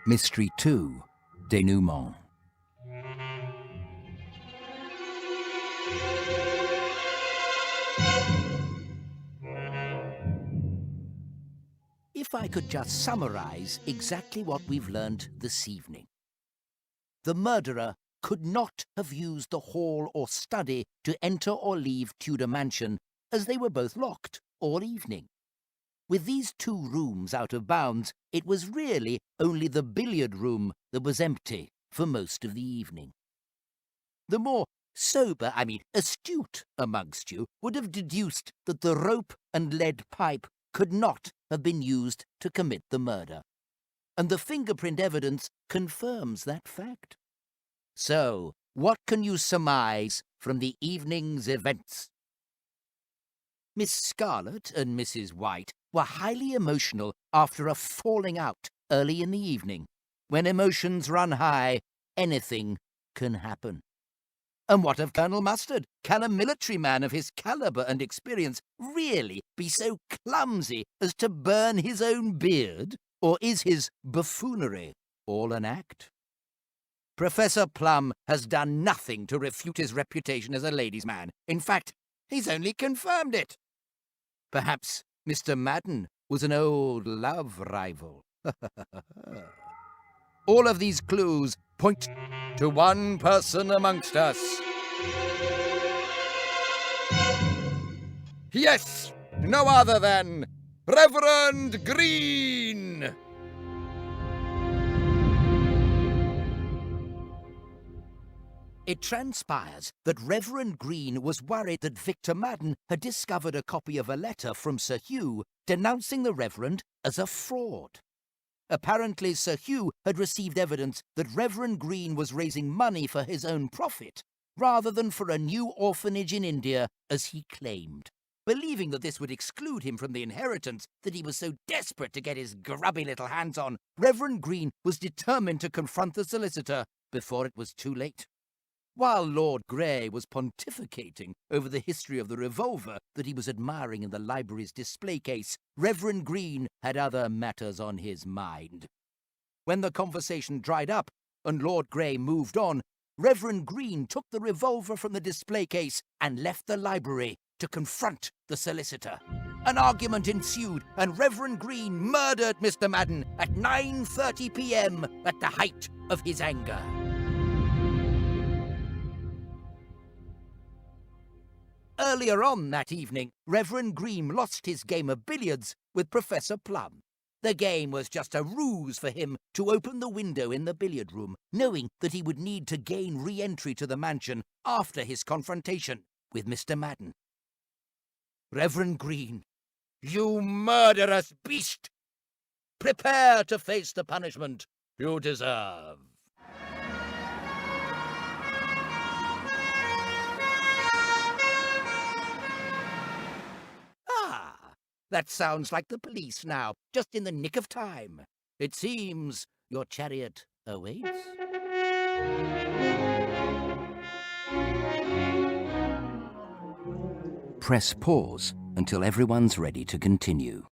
Mystery 2, Denouement. If I could just summarize exactly what we've learned this evening. The murderer could not have used the hall or study to enter or leave Tudor Mansion, as they were both locked all evening. With these two rooms out of bounds, it was really only the billiard room that was empty for most of the evening. The more astute amongst you would have deduced that the rope and lead pipe could not have been used to commit the murder. And the fingerprint evidence confirms that fact. So, what can you surmise from the evening's events? Miss Scarlet and Mrs. White were highly emotional after a falling out early in the evening. When emotions run high, anything can happen. And what of Colonel Mustard? Can a military man of his caliber and experience really be so clumsy as to burn his own beard? Or is his buffoonery all an act? Professor Plum has done nothing to refute his reputation as a ladies' man. In fact, he's only confirmed it. Perhaps Mr. Madden was an old love rival. All of these clues point to one person amongst us. Yes, no other than Reverend Green! It transpires that Reverend Green was worried that Victor Madden had discovered a copy of a letter from Sir Hugh denouncing the Reverend as a fraud. Apparently, Sir Hugh had received evidence that Reverend Green was raising money for his own profit, rather than for a new orphanage in India, as he claimed. Believing that this would exclude him from the inheritance that he was so desperate to get his grubby little hands on, Reverend Green was determined to confront the solicitor before it was too late. While Lord Grey was pontificating over the history of the revolver that he was admiring in the library's display case, Reverend Green had other matters on his mind. When the conversation dried up and Lord Grey moved on, Reverend Green took the revolver from the display case and left the library to confront the solicitor. An argument ensued, and Reverend Green murdered Mr. Madden at 9:30 p.m. at the height of his anger. Earlier on that evening, Reverend Green lost his game of billiards with Professor Plum. The game was just a ruse for him to open the window in the billiard room, knowing that he would need to gain re-entry to the mansion after his confrontation with Mr. Madden. Reverend Green, you murderous beast! Prepare to face the punishment you deserve. That sounds like the police now, just in the nick of time. It seems your chariot awaits. Press pause until everyone's ready to continue.